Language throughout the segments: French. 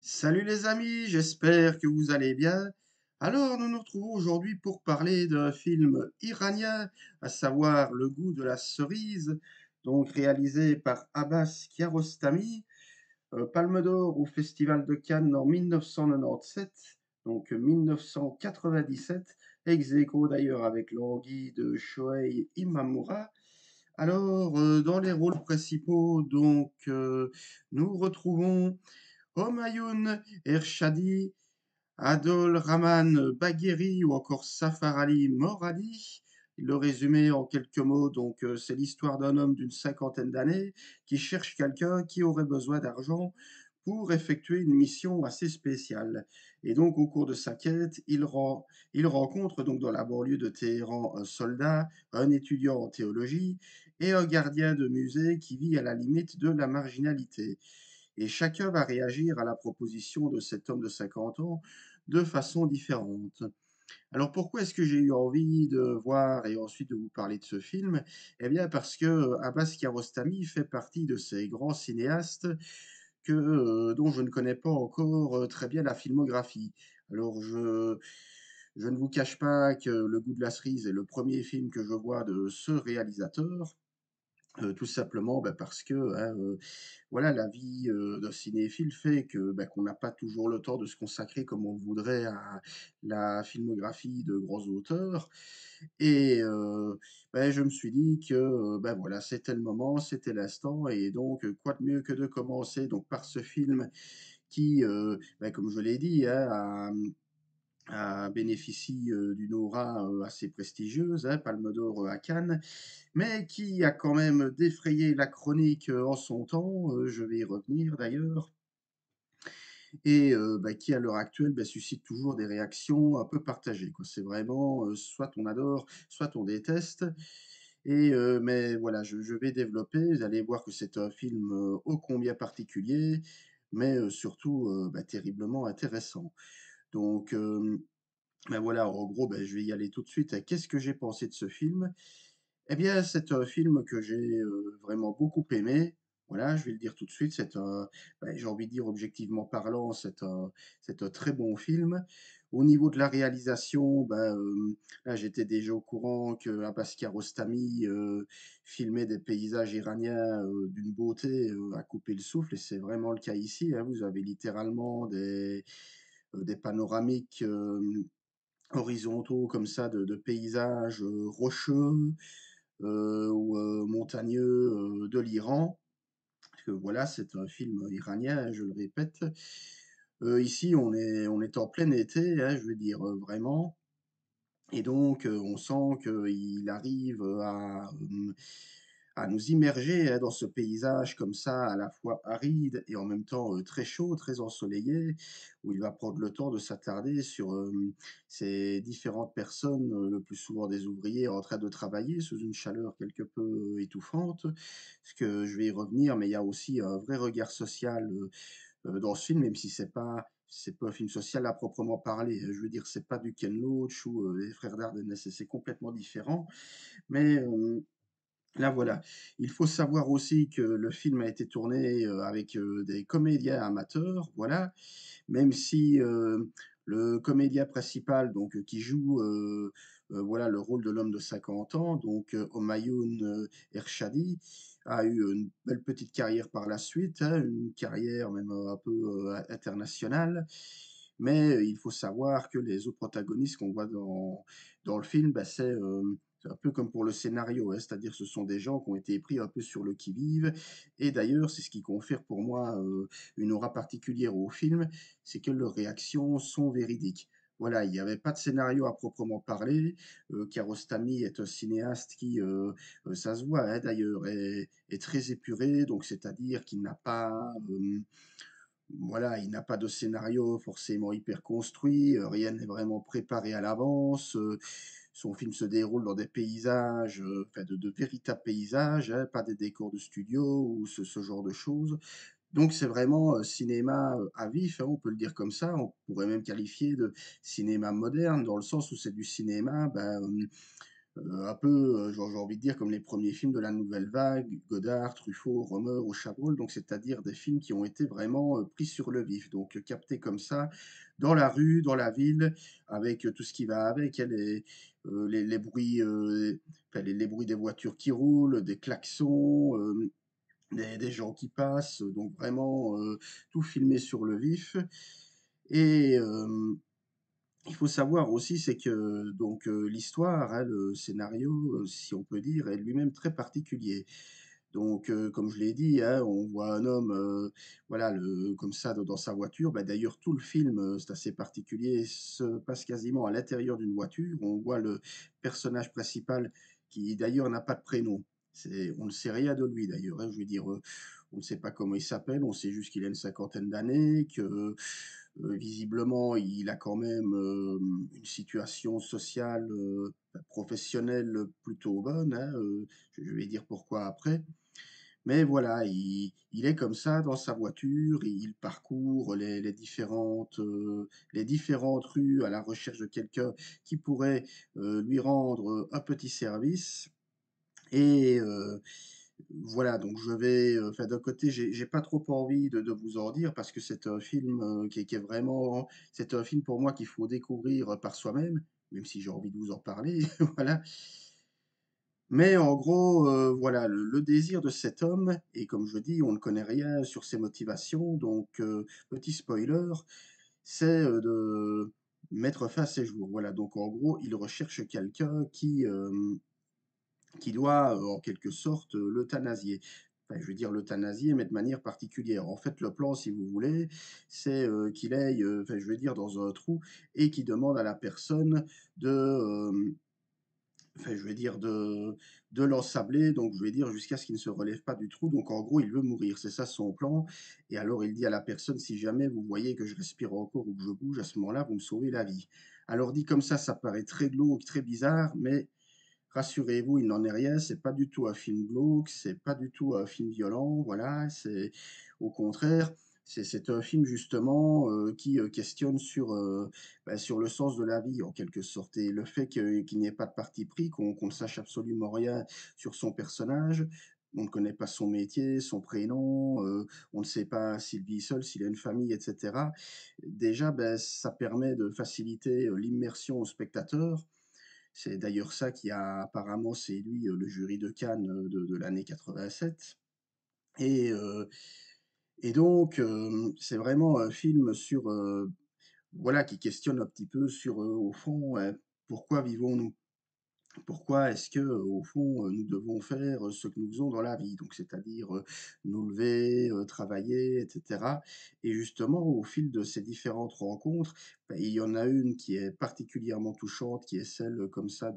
Salut les amis, j'espère que vous allez bien. Alors, nous nous retrouvons aujourd'hui pour parler d'un film iranien, à savoir Le goût de la cerise, donc réalisé par Abbas Kiarostami, Palme d'Or au Festival de Cannes en 1997, donc 1997, ex aequo d'ailleurs avec l'Anguille de Shohei Imamura. Alors, dans les rôles principaux, nous retrouvons Homayoun Ershadi, Adol Rahman Bagheri ou encore Safar Ali Moradi. Le résumé en quelques mots, c'est l'histoire d'un homme d'une cinquantaine d'années qui cherche quelqu'un qui aurait besoin d'argent pour effectuer une mission assez spéciale. Et donc, au cours de sa quête, il rencontre donc dans la banlieue de Téhéran un soldat, un étudiant en théologie et un gardien de musée qui vit à la limite de la marginalité. Et chacun va réagir à la proposition de cet homme de 50 ans de façon différente. Alors pourquoi est-ce que j'ai eu envie de voir et ensuite de vous parler de ce film? Eh bien parce que Abbas Kiarostami fait partie de ces grands cinéastes dont je ne connais pas encore très bien la filmographie. Alors je ne vous cache pas que Le goût de la cerise est le premier film que je vois de ce réalisateur. Tout simplement parce que voilà, la vie d'un cinéphile fait qu'on n'a pas toujours le temps de se consacrer comme on le voudrait à la filmographie de grands auteurs. Et je me suis dit que voilà, c'était le moment, c'était l'instant, et donc quoi de mieux que de commencer donc par ce film qui, comme je l'ai dit, hein, bénéficie d'une aura assez prestigieuse, hein, Palme d'Or à Cannes, mais qui a quand même défrayé la chronique en son temps, je vais y revenir d'ailleurs, et qui à l'heure actuelle suscite toujours des réactions un peu partagées, quoi. C'est vraiment soit on adore, soit on déteste. Et mais voilà, je vais développer, vous allez voir que c'est un film ô combien particulier, mais surtout terriblement intéressant. Donc, voilà, en gros, je vais y aller tout de suite. Qu'est-ce que j'ai pensé de ce film? Eh bien, c'est un film que j'ai vraiment beaucoup aimé. Voilà, je vais le dire tout de suite. J'ai envie de dire objectivement parlant, c'est un très bon film. Au niveau de la réalisation, là, j'étais déjà au courant que Abbas Kiarostami filmait des paysages iraniens d'une beauté à couper le souffle, et c'est vraiment le cas ici, hein. Vous avez littéralement des panoramiques horizontaux comme ça de paysages rocheux ou montagneux de l'Iran. Parce que voilà, c'est un film iranien, hein, je le répète. Ici, on est en plein été, hein, je veux dire vraiment. Et donc, on sent qu'il arrive à nous immerger hein, dans ce paysage comme ça, à la fois aride et en même temps très chaud, très ensoleillé, où il va prendre le temps de s'attarder sur ces différentes personnes, le plus souvent des ouvriers, en train de travailler sous une chaleur quelque peu étouffante. Parce que je vais y revenir, mais il y a aussi un vrai regard social dans ce film, même si c'est pas un film social à proprement parler. Je veux dire, c'est pas du Ken Loach ou les Frères Dardenne, c'est complètement différent. Mais là, voilà. Il faut savoir aussi que le film a été tourné avec des comédiens amateurs, voilà. Même si le comédien principal, qui joue voilà, le rôle de l'homme de 50 ans, Homayoun Ershadi, a eu une belle petite carrière par la suite, hein, une carrière même un peu internationale. Mais il faut savoir que les autres protagonistes qu'on voit dans le film, c'est un peu comme pour le scénario, hein, c'est-à-dire ce sont des gens qui ont été pris un peu sur le qui-vive. Et d'ailleurs, c'est ce qui confère pour moi une aura particulière au film, c'est que leurs réactions sont véridiques. Voilà, il n'y avait pas de scénario à proprement parler. Kiarostami est un cinéaste qui, ça se voit hein, d'ailleurs, est très épuré, donc c'est-à-dire qu'il n'a pas, voilà, il n'a pas de scénario forcément hyper construit, rien n'est vraiment préparé à l'avance. Son film se déroule dans des paysages, enfin de véritables paysages, hein, pas des décors de studio ou ce genre de choses. Donc c'est vraiment cinéma à vif, hein, on peut le dire comme ça. On pourrait même qualifier de cinéma moderne, dans le sens où c'est du cinéma Un peu, j'ai envie de dire comme les premiers films de la nouvelle vague, Godard, Truffaut, Rohmer ou Chabrol, donc c'est-à-dire des films qui ont été vraiment, pris sur le vif, donc captés comme ça, dans la rue, dans la ville, avec, tout ce qui va avec, hein, les bruits, enfin les bruits des voitures qui roulent, des klaxons, des gens qui passent, donc vraiment, tout filmé sur le vif et il faut savoir aussi, c'est que donc l'histoire, hein, le scénario, si on peut dire, est lui-même très particulier. Donc comme je l'ai dit, hein, on voit un homme, voilà, comme ça dans sa voiture. Bah, d'ailleurs tout le film, c'est assez particulier, se passe quasiment à l'intérieur d'une voiture. On voit le personnage principal qui d'ailleurs n'a pas de prénom. On ne sait rien de lui d'ailleurs, hein. Je veux dire, on ne sait pas comment il s'appelle, on sait juste qu'il a une cinquantaine d'années, que visiblement, il a quand même une situation sociale, professionnelle plutôt bonne, hein, je vais dire pourquoi après. Mais voilà, il est comme ça dans sa voiture, il parcourt les différentes rues à la recherche de quelqu'un qui pourrait lui rendre un petit service. Et voilà, donc je vais, enfin d'un côté, j'ai pas trop envie de vous en dire parce que c'est un film, qui est vraiment c'est un film pour moi qu'il faut découvrir, par soi-même, même si j'ai envie de vous en parler, voilà. Mais en gros, voilà, le désir de cet homme et comme je dis, on ne connaît rien sur ses motivations donc petit spoiler, c'est, de mettre fin à ses jours. Voilà, donc en gros, il recherche quelqu'un qui doit, en quelque sorte, l'euthanasier. Enfin, je veux dire l'euthanasier, mais de manière particulière. En fait, le plan, si vous voulez, c'est, qu'il aille, enfin, je veux dire dans un trou et qu'il demande à la personne de, enfin, je veux dire de l'ensabler, donc je vais dire jusqu'à ce qu'il ne se relève pas du trou. Donc en gros, il veut mourir, c'est ça son plan. Et alors il dit à la personne: «Si jamais vous voyez que je respire encore ou que je bouge, à ce moment-là, vous me sauvez la vie». Alors dit comme ça paraît très glauque, très bizarre, mais rassurez-vous, il n'en est rien, c'est pas du tout un film glauque, c'est pas du tout un film violent, voilà, c'est au contraire, c'est un film justement, qui, questionne sur, bah, sur le sens de la vie en quelque sorte et le fait qu'il n'y ait pas de parti pris, qu'on ne sache absolument rien sur son personnage. On ne connaît pas son métier, son prénom, on ne sait pas s'il vit seul, s'il a une famille et cetera. Déjà, beh, ça permet de faciliter, l'immersion au spectateur c'est d'ailleurs ça qui a apparemment séduit, le jury de Cannes, de l'année 87 et heu et donc c'est vraiment un film sur, voilà, qui questionne un petit peu sur, au fond, pourquoi vivons-nous? Pourquoi est-ce que, au fond, nous devons faire, ce que nous faisons dans la vie? Donc c'est-à-dire, nous lever, travailler et cetera et justement au fil de ces différentes rencontres, bah, il y en a une qui est particulièrement touchante, qui est celle, comme ça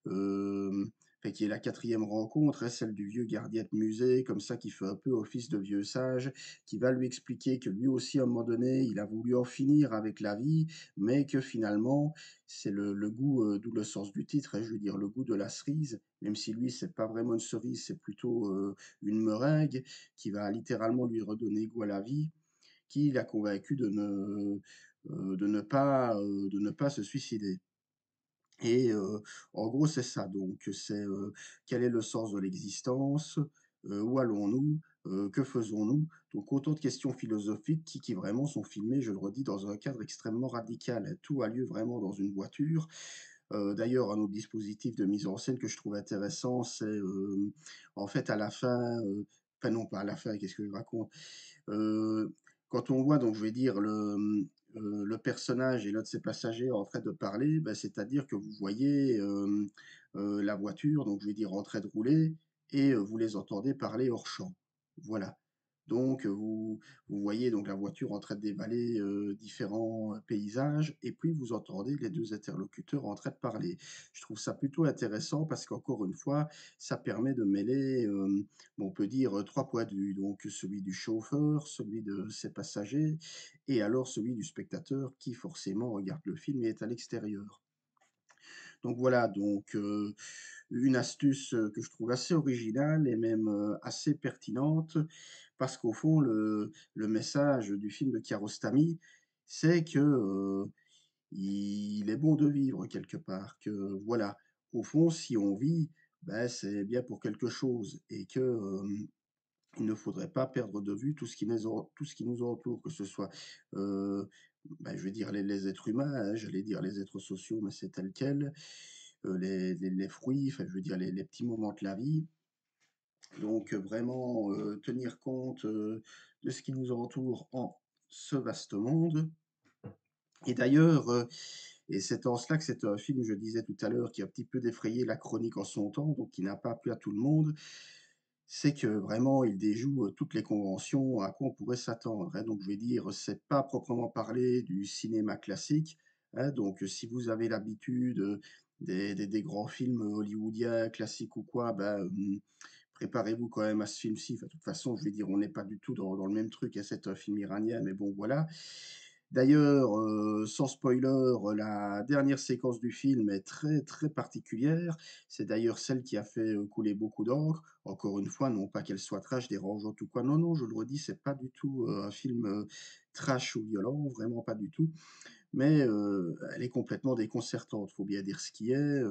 hem, enfin qui est la quatrième rencontre, hein, celle du vieux gardien de musée comme ça qui fait un peu office de vieux sage, qui va lui expliquer que lui aussi à un moment donné, il a voulu en finir avec la vie, mais que finalement c'est le goût, d'où le sens du titre, hein, je veux dire le goût de la cerise, même si lui c'est pas vraiment une cerise, c'est plutôt, une meringue qui va littéralement lui redonner goût à la vie, qui l'a convaincu de ne pas se suicider. Et en gros, c'est ça donc, c'est, quel est le sens de l'existence? Où allons-nous? Que faisons-nous? Donc autant de questions philosophiques qui vraiment sont filmées, je le redis, dans un cadre extrêmement radical. Tout a lieu vraiment dans une voiture. D'ailleurs, un autre dispositif de mise en scène que je trouve intéressant, c'est, en fait, à la fin, enfin non, pas à la fin, qu'est-ce que je raconte? Heu, Quand on voit donc je vais dire le personnage et l'un de ses passagers en train de parler, bah, c'est-à-dire que vous voyez, la voiture, donc je vais dire en train de rouler et vous les entendez parler hors champ. Voilà. Donc vous voyez donc la voiture en train de dévaler, différents, paysages et puis vous entendez les 2 interlocuteurs en train de parler. Je trouve ça plutôt intéressant parce qu'encore une fois, ça permet de mêler, on peut dire, 3 points de vue, donc celui du chauffeur, celui de ses passagers et alors celui du spectateur qui forcément regarde le film et est à l'extérieur. Donc voilà, donc une astuce, que je trouve assez originale et même, assez pertinente parce qu'au fond le message du film de Kiarostami, c'est que, il est bon de vivre quelque part, que voilà, au fond, si on vit, ben, c'est bien pour quelque chose et que, il ne faudrait pas perdre de vue tout ce qui nous entoure, que ce soit, heu, bah, je vais dire les êtres humains, hein, j'allais dire les êtres sociaux, mais c'est tel quel, les fruits, enfin, je veux dire les petits moments de la vie. Donc, vraiment, tenir compte, de ce qui nous entoure en ce vaste monde. Et d'ailleurs, et c'est en cela que c'est un film, je disais tout à l'heure, qui a un petit peu défrayé la chronique en son temps, donc qui n'a pas plu à tout le monde. C'est que vraiment il déjoue, toutes les conventions à quoi on pourrait s'attendre, hein. Donc je vais dire, c'est pas proprement parler du cinéma classique, hein. Donc, si vous avez l'habitude, des grands films, hollywoodiens classiques ou quoi, ben, préparez-vous quand même à ce film-ci. Enfin, de toute façon, je vais dire, on n'est pas du tout dans le même truc, hein, c'est un film iranien, mais bon, voilà. D'ailleurs, sans spoiler, la dernière séquence du film est très, très particulière. C'est d'ailleurs celle qui a fait, couler beaucoup d'encre. Encore une fois, non pas qu'elle soit trash, dérangeante ou quoi. Non, non, je le redis, c'est pas du tout, un film, trash ou violent, vraiment pas du tout. Mais, elle est complètement déconcertante, faut bien dire ce qui est,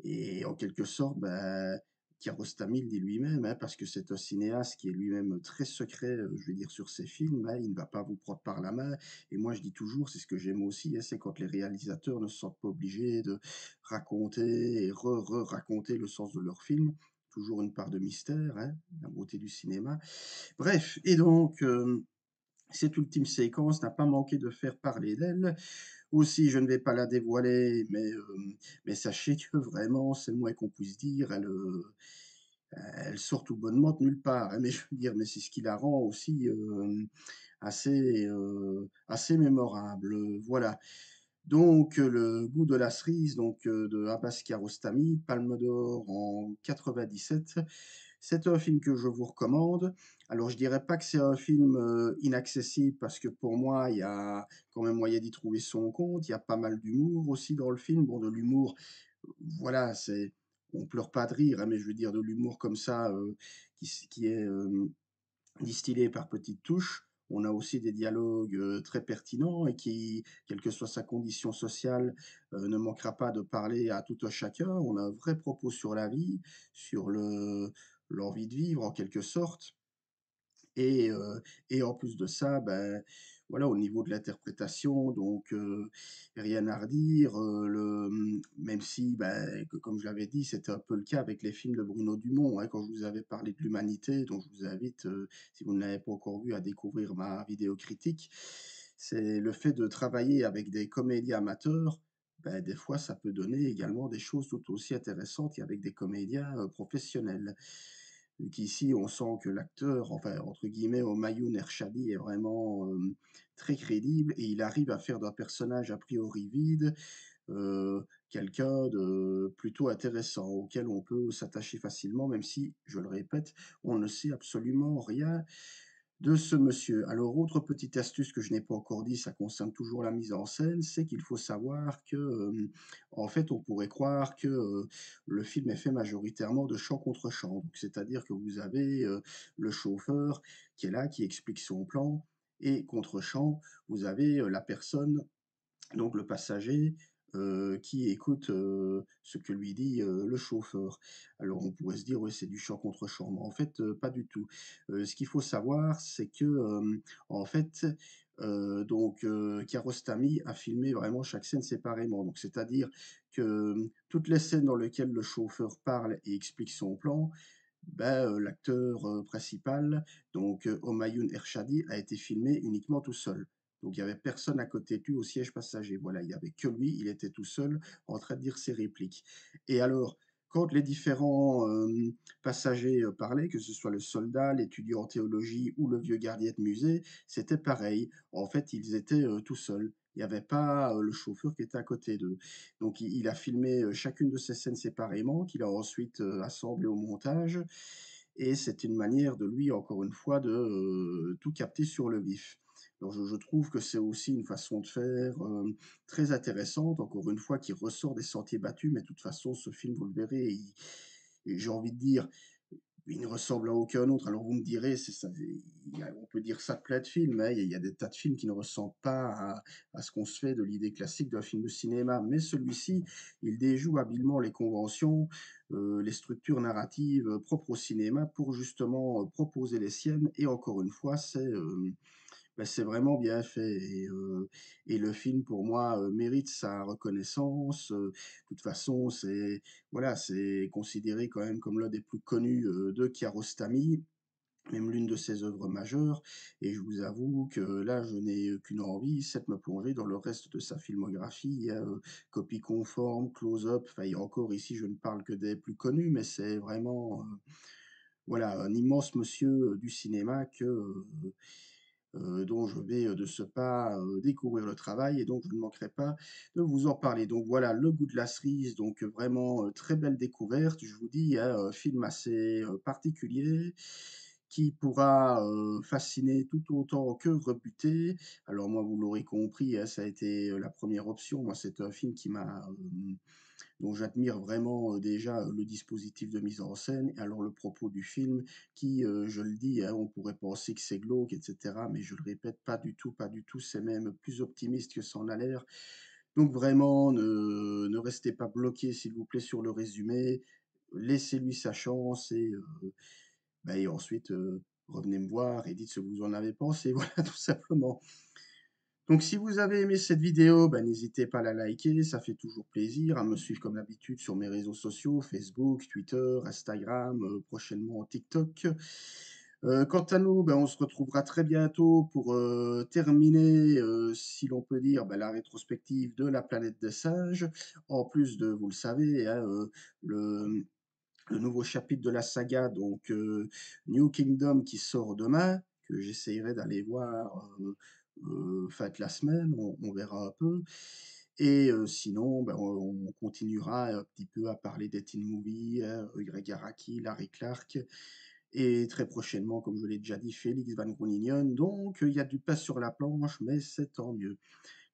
et en quelque sorte, bah, Kiarostami le dit lui-même, hein, parce que c'est un cinéaste qui est lui-même très secret, je vais dire sur ses films, hein, il ne va pas vous prendre par la main et moi je dis toujours, c'est ce que j'aime aussi, hein, c'est quand les réalisateurs ne se sentent pas obligés de raconter et raconter le sens de leur film. Toujours une part de mystère, hein, la beauté du cinéma. Bref, et donc, cette ultime séquence n'a pas manqué de faire parler d'elle. Aussi, je ne vais pas la dévoiler, mais sachez que vraiment, c'est le moins qu'on puisse dire, elle sort tout bonnement de nulle part, hein, mais je veux dire, mais c'est ce qui la rend aussi, assez mémorable, voilà. Donc, Le Goût de la cerise, donc, de Abbas Kiarostami, Palme d'or en 97. C'est un film que je vous recommande. Alors, je dirais pas que c'est un film, inaccessible parce que pour moi, il y a quand même moyen d'y trouver son compte. Il y a pas mal d'humour aussi dans le film. Bon, de l'humour, voilà, c'est on pleure pas de rire, hein, mais je veux dire de l'humour comme ça, qui est, distillé par petites touches. On a aussi des dialogues, très pertinents et qui, quelle que soit sa condition sociale, ne manquera pas de parler à tout un chacun. On a un vrai propos sur la vie, sur l'envie de vivre en quelque sorte. Et en plus de ça, ben, voilà, au niveau de l'interprétation, donc, rien à redire, même si, ben, que comme je l'avais dit, c'était un peu le cas avec les films de Bruno Dumont, hein, quand je vous avais parlé de l'Humanité, donc je vous invite, si vous ne l'avez pas encore vu, à découvrir ma vidéo critique. C'est le fait de travailler avec des comédiens amateurs, ben, des fois, ça peut donner également des choses tout aussi intéressantes qu'avec des comédiens, professionnels. Vu qu'ici, on sent que l'acteur, enfin, entre guillemets, Homayoun Ershadi est vraiment, très crédible et il arrive à faire d'un personnage a priori vide, quelqu'un de plutôt intéressant, auquel on peut s'attacher facilement, même si, je le répète, on ne sait absolument rien de ce monsieur. Alors, autre petite astuce que je n'ai pas encore dit, ça concerne toujours la mise en scène, c'est qu'il faut savoir que, en fait, on pourrait croire que, le film est fait majoritairement de chant contre chant. Donc, c'est-à-dire que vous avez, le chauffeur qui est là, qui explique son plan et contre champ, vous avez, la personne, donc le passager, qui écoute, ce que lui dit, le chauffeur. Alors on pourrait se dire: «Ouais, c'est du champ contre champ», mais en fait, pas du tout. Ce qu'il faut savoir, c'est que, en fait, Kiarostami a filmé vraiment chaque scène séparément. Donc c'est-à-dire que, toutes les scènes dans lesquelles le chauffeur parle et explique son plan, ben, l'acteur, principal, donc, Homayoun Ershadi, a été filmé uniquement tout seul. Donc il y avait personne à côté de lui au siège passager. Voilà, il y avait que lui, il était tout seul en train de dire ses répliques. Et alors, quand les différents, passagers, parlaient, que ce soit le soldat, l'étudiant en théologie ou le vieux gardien de musée, c'était pareil. En fait, ils étaient, tout seuls. Il n'y avait pas, le chauffeur qui était à côté d'eux. Donc il a filmé, chacune de ces scènes séparément, qu'il a ensuite, assemblées au montage et c'est une manière de lui, encore une fois, de, tout capter sur le vif. Alors je trouve que c'est aussi une façon de faire, très intéressante, encore une fois, qui ressort des sentiers battus, mais de toute façon, ce film, vous le verrez, il et j'ai envie de dire, Il ne ressemble à aucun autre. Alors vous me direz, c'est ça, on peut dire ça de plein de films, hein. Il y a des tas de films qui ne ressemblent pas à ce qu'on se fait de l'idée classique d'un film de cinéma. Mais celui-ci, il déjoue habilement les conventions, les structures narratives propres au cinéma pour justement proposer les siennes. Et encore une fois, c'est vraiment bien fait et le film pour moi, mérite sa reconnaissance, de toute façon, voilà, c'est considéré quand même comme l'un des plus connus, de Kiarostami, même l'une de ses œuvres majeures et je vous avoue que là, je n'ai qu'une envie, c'est de me plonger dans le reste de sa filmographie. Il y a, Copie conforme, Close-up, enfin, et encore ici, je ne parle que des plus connus, mais c'est vraiment, voilà, un immense monsieur, du cinéma dont je vais, de ce pas, découvrir le travail et donc je ne manquerai pas de vous en parler. Donc voilà, Le Goût de la cerise, donc vraiment, très belle découverte. Je vous dis, hein, un film assez, particulier qui pourra, fasciner tout autant que rebuter. Alors moi, vous l'aurez compris, hein, ça a été, la première option. Moi, c'est un film qui m'a, dont j'admire vraiment, déjà, le dispositif de mise en scène et alors le propos du film qui, je le dis, hein, on pourrait penser que c'est glauque et cetera, mais je le répète, pas du tout, pas du tout, c'est même plus optimiste que ça en a l'air. Donc vraiment, ne restez pas bloqués, s'il vous plaît, sur le résumé. Laissez-lui sa chance et ensuite, revenez me voir et dites ce que vous en avez pensé, voilà, tout simplement. Donc si vous avez aimé cette vidéo, bah, n'hésitez pas à la liker, ça fait toujours plaisir, à me suivre comme d'habitude sur mes réseaux sociaux, Facebook, Twitter, Instagram, prochainement TikTok. Quant à nous, ben, on se retrouvera très bientôt pour terminer, si l'on peut dire, bah, la rétrospective de La planète des singes. En plus de, vous le savez, hein, le, le nouveau chapitre de la saga, donc New Kingdom qui sort demain, que j'essayerai d'aller voir fin de la semaine, on verra un peu. Et sinon, ben, on continuera un petit peu à parler des teen movies, hein, Greg Araki, Larry Clark, et très prochainement, comme je l'ai déjà dit, Félix Van Groeningen. Donc, il y a du pain sur la planche, mais c'est tant mieux.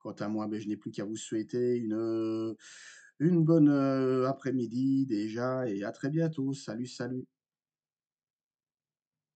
Quant à moi, ben, je n'ai plus qu'à vous souhaiter une bonne après-midi déjà et à très bientôt. Salut, salut.